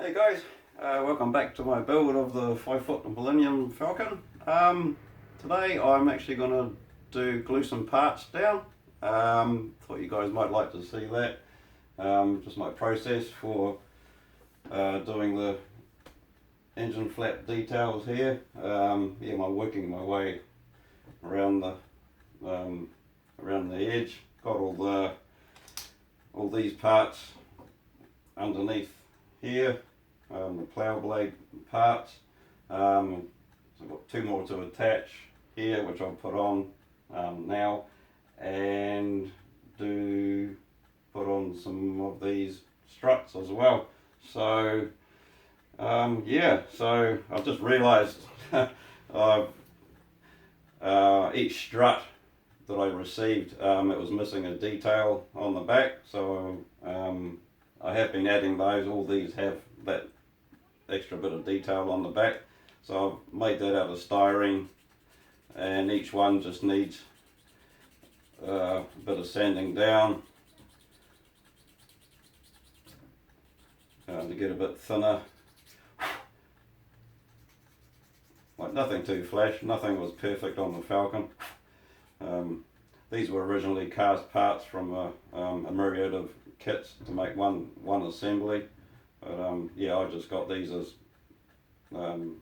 Hey guys, welcome back to my build of the 5-foot Millennium Falcon. Today I'm actually going to glue some parts down. Thought you guys might like to see that. Just my process for doing the engine flap details here. Yeah, working my way around the edge. Got all these parts underneath here, the plow blade parts. So I've got two more to attach here, which I'll put on now, and put on some of these struts as well. So yeah, so I've just realised each strut that I received, it was missing a detail on the back, so I have been adding those. All these have that extra bit of detail on the back, so I've made that out of styrene, and each one just needs a bit of sanding down to get a bit thinner. Like nothing too flash, nothing was perfect on the Falcon. These were originally cast parts from a myriad of kits to make one assembly, but yeah, I just got these as from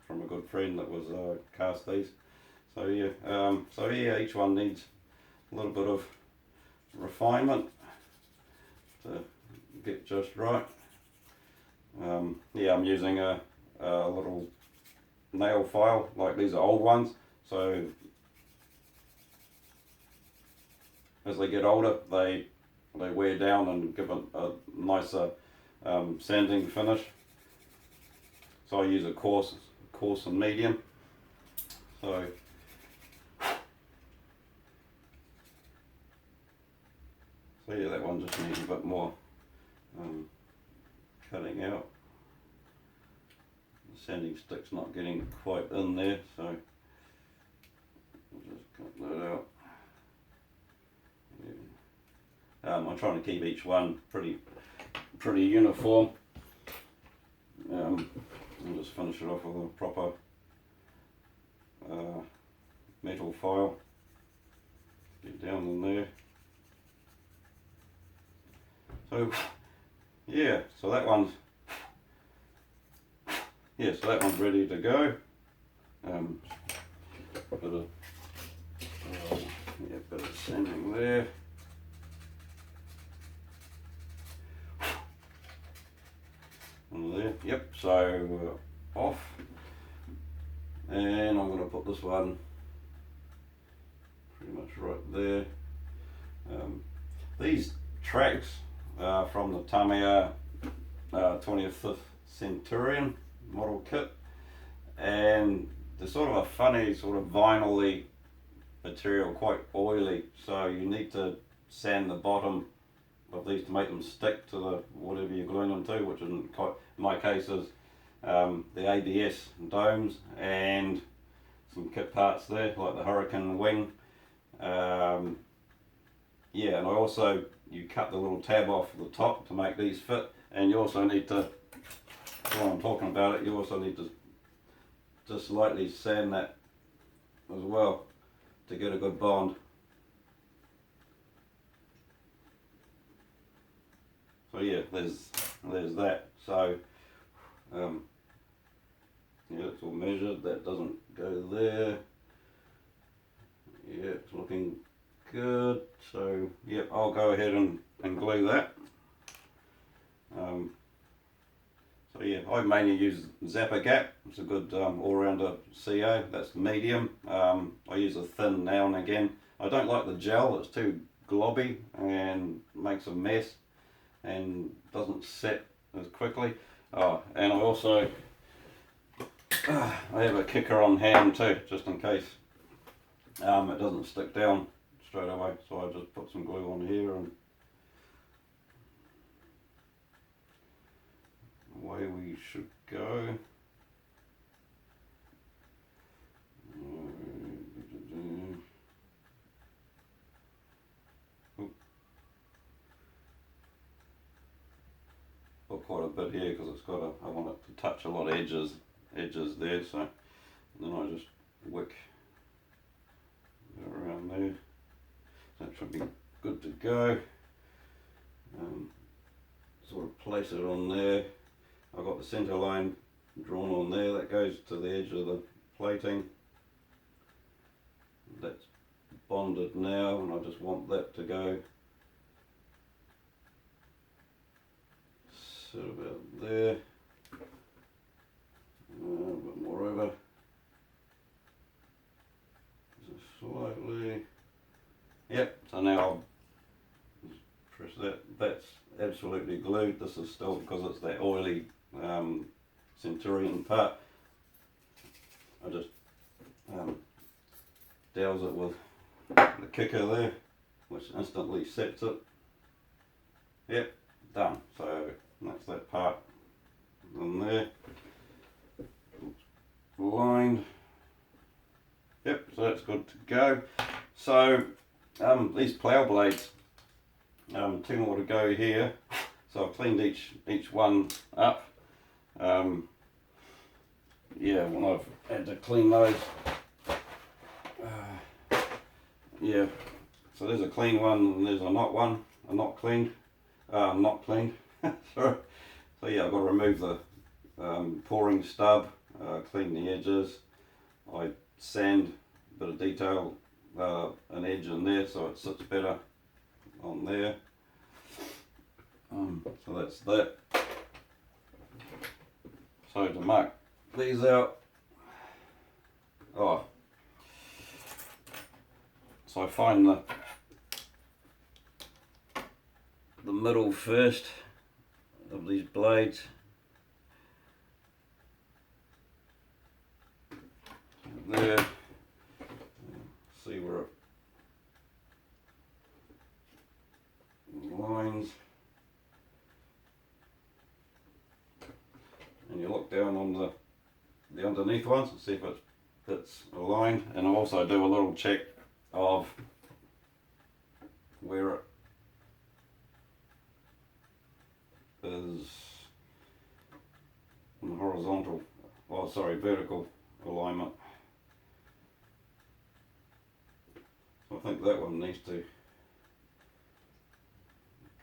a good friend that was cast these. So yeah, each one needs a little bit of refinement to get just right. Yeah, I'm using a little nail file, like these are old ones, so as they get older they wear down and give a nicer sanding finish. So I use a coarse and medium. So yeah, that one just needs a bit more cutting out. The sanding stick's not getting quite in there, so I'll just cut that out. I'm trying to keep each one pretty uniform. I'll just finish it off with a proper metal file. Get down in there. So yeah, so that one's ready to go. Bit of sanding there. There. Yep, so off, and I'm going to put this one pretty much right there. These tracks are from the Tamiya 25th Centurion model kit, and they're sort of a funny sort of vinyl-y material, quite oily, so you need to sand the bottom of these to make them stick to the whatever you're gluing them to, which in my case is the ABS domes and some kit parts there, like the Hurricane wing. Yeah, and you cut the little tab off the top to make these fit, and you also need to, while I'm talking about it, you also need to just lightly sand that as well to get a good bond. So yeah, there's that. So yeah, it's all measured. That doesn't go there. Yeah, it's looking good. So yep, I'll go ahead and glue that. So yeah, I mainly use Zappa Gap. It's a good all-rounder CO. That's the medium. I use a thin now and again. I don't like the gel. It's too globby and makes a mess and doesn't set as quickly. Oh, and I also I have a kicker on hand too, just in case it doesn't stick down straight away. So I just put some glue on here and away we should go. Put quite a bit here because it's got a, I want it to touch a lot of edges there, so then I just wick it around there. That should be good to go. Sort of place it on there. I've got the centre line drawn on there that goes to the edge of the plating. That's bonded now, and I just want that to go sort of about there, a bit more over, just slightly. Yep, so now I'll just press that. That's absolutely glued. This is still because it's that oily Centurion part. I just douse it with the kicker there, which instantly sets it. Yep, done. So that's that part in there. Lined. Yep, so that's good to go. So these plough blades, two more to go here. So I've cleaned each one up. Yeah, when I've had to clean those. Yeah, so there's a clean one and there's a not one, a not cleaned, not cleaned. Sorry. So yeah, I've got to remove the pouring stub, clean the edges. I sand a bit of detail, an edge in there so it sits better on there. So that's that. So to mark these out, so I find the middle first of these blades. There, see where it lines, and you look down on the underneath ones and see if it's aligned, and I also do a little check of where it is in the horizontal, vertical alignment. So I think that one needs to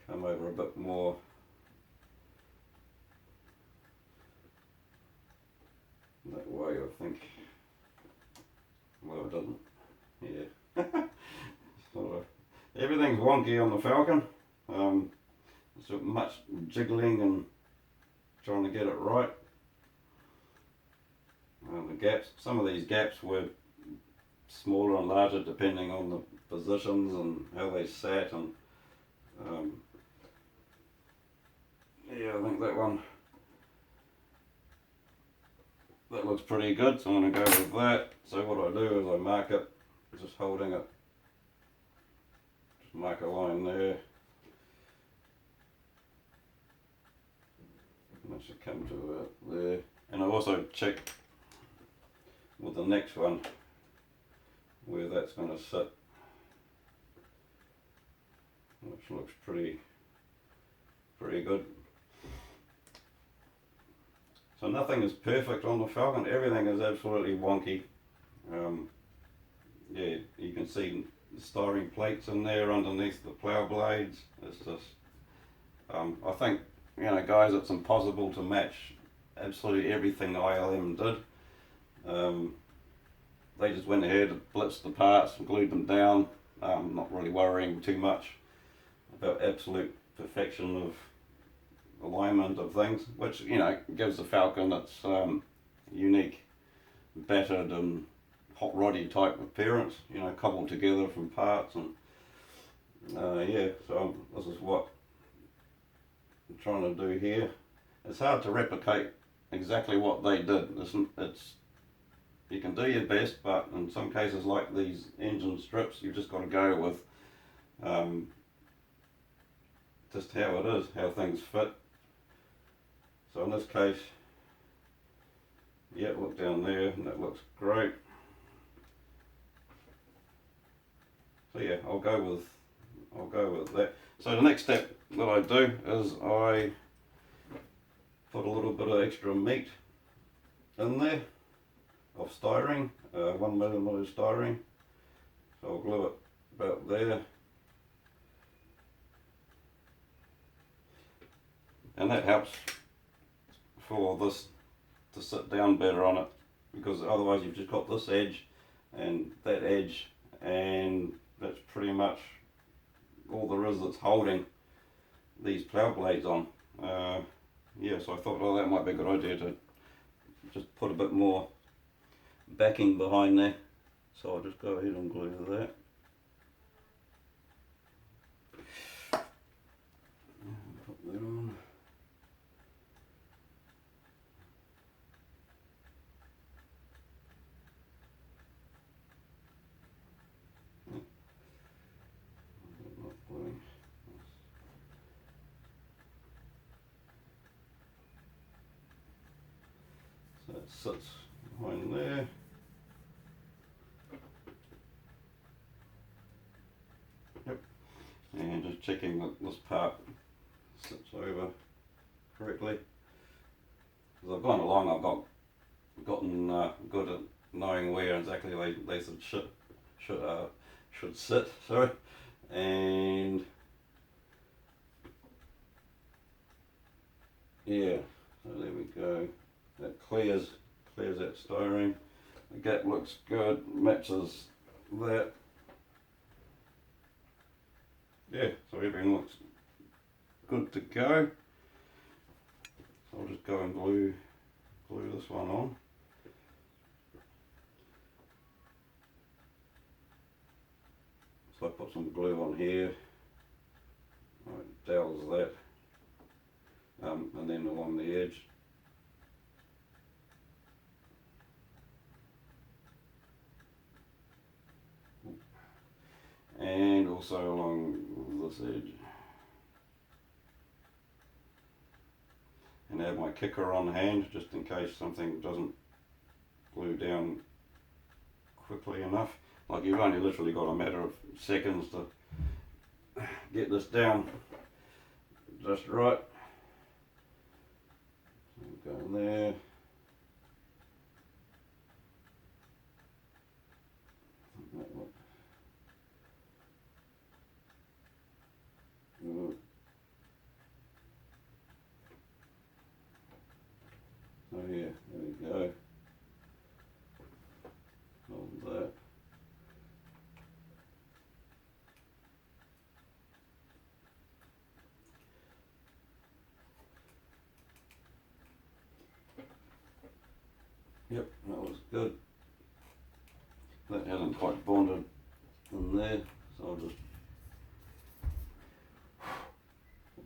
come over a bit more. That way, I think. Well, it doesn't. Yeah. So everything's wonky on the Falcon. So much jiggling and trying to get it right. The gaps. Some of these gaps were smaller and larger depending on the positions and how they sat, and yeah, I think that one. That looks pretty good, so I'm going to go with that. So what I do is I mark it, just holding it, just mark a line there. And that should come to there. And I also check with the next one where that's going to sit, which looks pretty good. So nothing is perfect on the Falcon, everything is absolutely wonky. Yeah, you can see the styrene plates in there underneath the plough blades. It's just, I think, you know, guys, it's impossible to match absolutely everything ILM did. They just went ahead and blitzed the parts and glued them down, not really worrying too much about absolute perfection of alignment of things, which, you know, gives the Falcon its unique battered and hot roddy type appearance, you know, cobbled together from parts. And yeah, so this is what I'm trying to do here. It's hard to replicate exactly what they did. It's you can do your best, but in some cases like these engine strips, you've just got to go with just how it is, how things fit. So in this case, yeah, look down there, and that looks great. So yeah, I'll go with that. So the next step that I do is I put a little bit of extra meat in there of styrene, 1mm styrene. So I'll glue it about there. And that helps for this to sit down better on it, because otherwise you've just got this edge and that edge, and that's pretty much all there is that's holding these plough blades on. Yeah, so I thought, oh, that might be a good idea to just put a bit more backing behind there. So I'll just go ahead and glue that. Put that on. So it sits behind there. Yep. And just checking that this part sits over correctly. As I've gone along, I've gotten good at knowing where exactly they should sit. Sorry, and yeah, so there we go. That clears that styrene. The gap looks good, matches that. Yeah, so everything looks good to go. So I'll just go and glue this one on. So I put some glue on here. Right, dowels that, and then along the edge. And also along this edge. And I have my kicker on hand just in case something doesn't glue down quickly enough. Like, you've only literally got a matter of seconds to get this down just right. Go in there. Oh yeah, there we go. Hold that. Yep, that was good. That hasn't quite bonded in there, so I'll just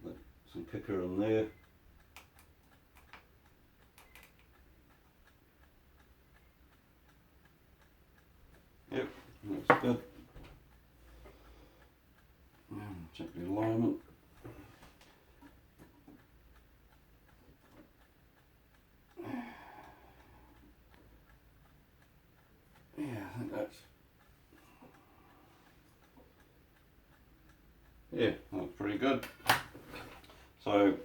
put some kicker in there. Yep, that's good. Check the alignment. Yeah, I think that's pretty good. So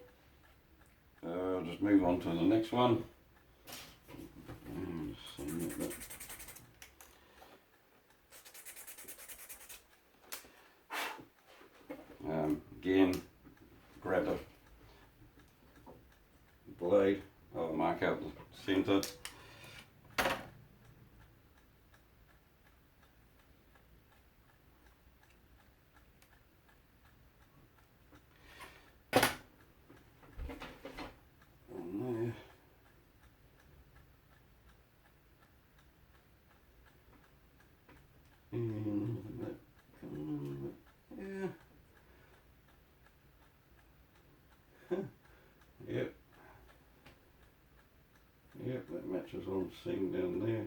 I'll just move on to the next one. Again, grab the blade, I'll mark out the centre. Yep, that matches on the seam down there.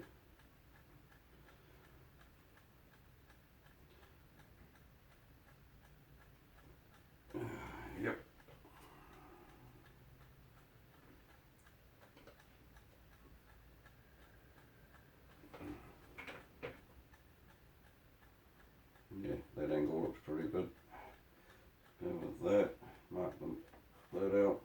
Yep. Yeah, that angle looks pretty good. Go with that, mark them that out.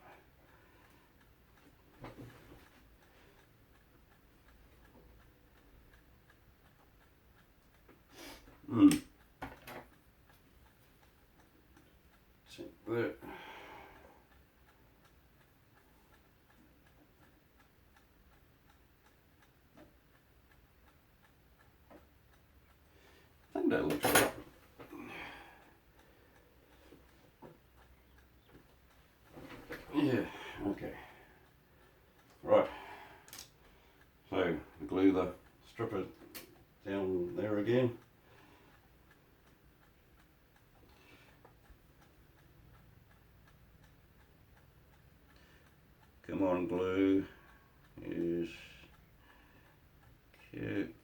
Check that. I think that looks right. Yeah, okay. Right. So glue the stripper down there again. Come on, glue. Is cute.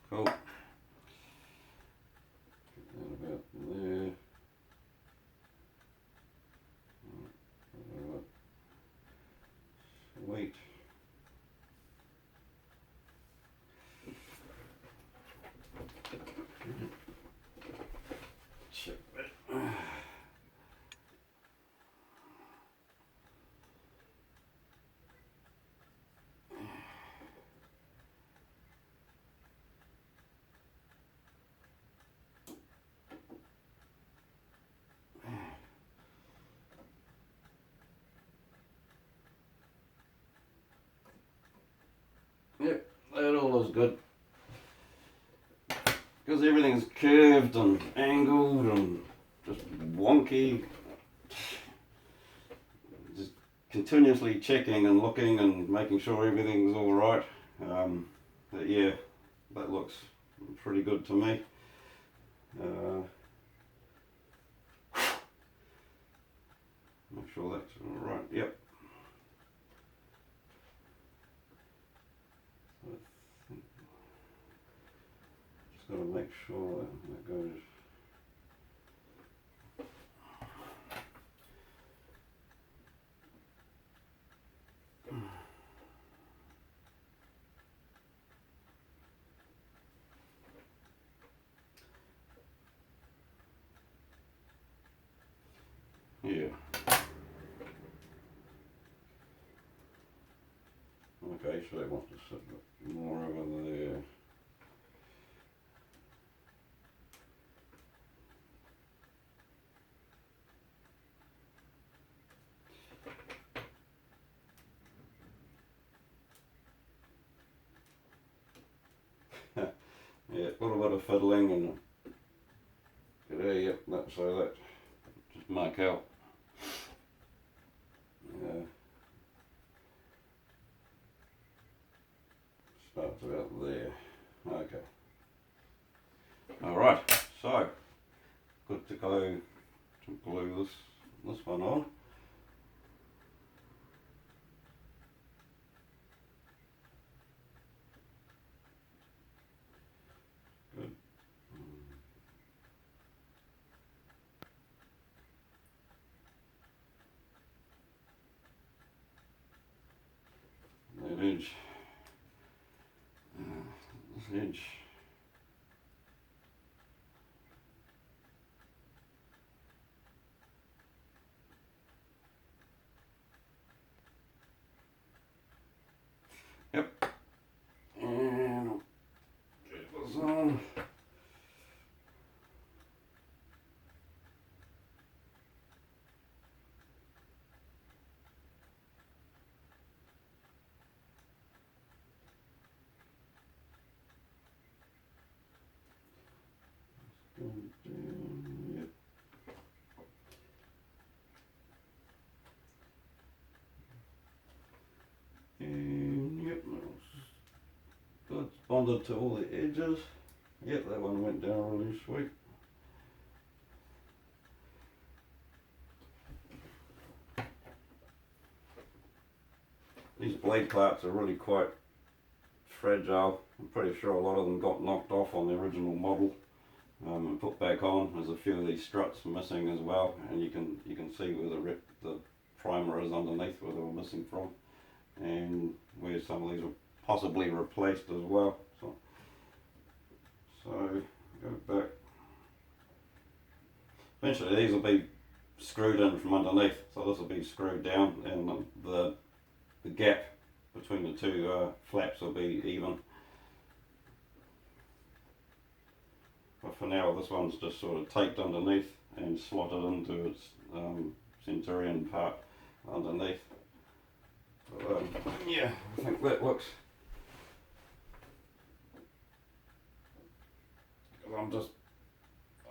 Cool. Put that about there. Sweet. Check that. Yep, that all is good. Because everything's curved and angled and just wonky. Just continuously checking and looking and making sure everything's all right. But yeah, that looks pretty good to me. Make sure that's all right. Yep. Just got to make sure that goes. Yeah. Okay, so it wants to sit a bit more over there. Yeah, a little bit of fiddling and yeah, yep, that, so that just mark out. Starts about there. Okay. Alright, so good to go to glue this one on. Good. That edge. This edge. Yep. And I'll get this on. Yep. And yep, good. It's bonded to all the edges. Yep, that one went down really sweet. These blade clamps are really quite fragile. I'm pretty sure a lot of them got knocked off on the original model and put back on. There's a few of these struts missing as well, and you can see where the primer is underneath, where they were missing from, and where some of these were possibly replaced as well. So go back. Eventually these will be screwed in from underneath, so this will be screwed down, and the gap between the two flaps will be even. but for now this one's just sort of taped underneath and slotted into its Centurion part underneath. But, yeah, I think that looks.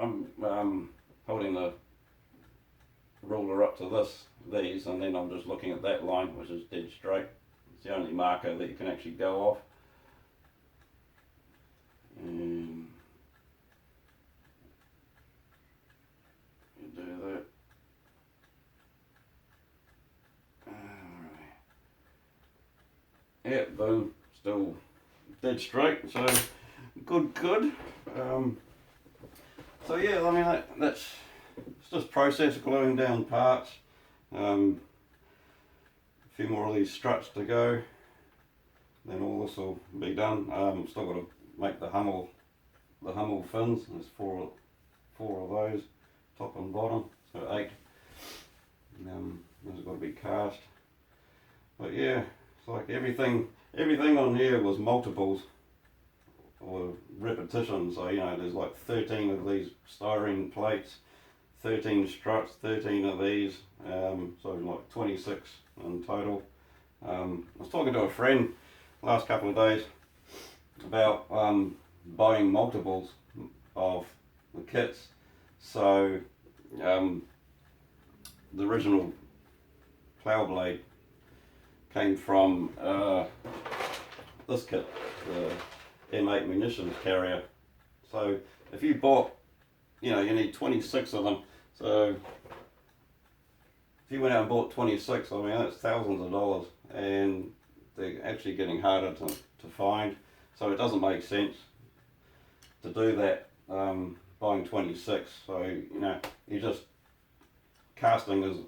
I'm holding the ruler up to these, and then I'm just looking at that line, which is dead straight. It's the only marker that you can actually go off. And you do that. Alright. Yeah, boom, still dead straight, so good. So yeah, I mean that's it's just process gluing down parts. A few more of these struts to go, then all this will be done. Still got to make the Hummel fins. There's four of those, top and bottom, so 8. Those have got to be cast. But yeah, it's like everything on here was multiples or repetitions. So you know, there's like 13 of these styrene plates, 13 struts, 13 of these, so like 26 in total. I was talking to a friend last couple of days about buying multiples of the kits. So the original plow blade came from this kit, the M8 munitions carrier. So if you bought, you know, you need 26 of them. So if you went out and bought 26, I mean that's thousands of dollars, and they're actually getting harder to find. So it doesn't make sense to do that, buying 26. So you know, you just casting is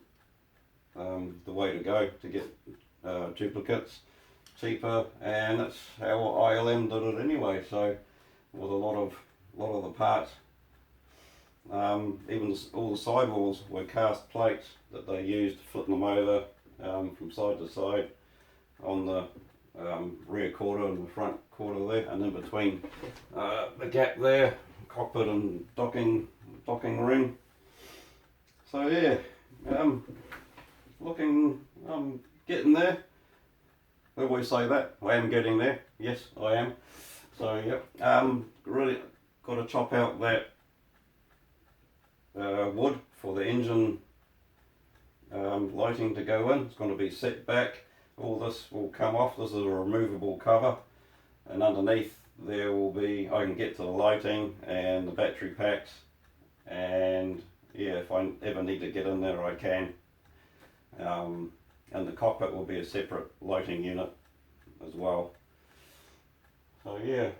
the way to go to get duplicates cheaper, and that's how ILM did it anyway. So with a lot of the parts, even all the sidewalls were cast plates that they used, flipping them over from side to side on the rear quarter and the front quarter there, and in between the gap there, cockpit and docking ring. So yeah, I'm getting there. I always say that. I am getting there. Yes, I am. So yep. Really got to chop out that wood for the engine lighting to go in. It's going to be set back. All this will come off. This is a removable cover, and underneath there will be, I can get to the lighting and the battery packs, and yeah, if I ever need to get in there I can. And the cockpit will be a separate lighting unit as well. So yeah,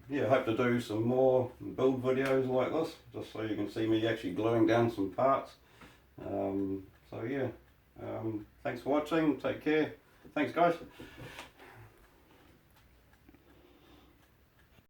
yeah, hope to do some more build videos like this, just so you can see me actually gluing down some parts. So yeah, thanks for watching, take care, thanks guys.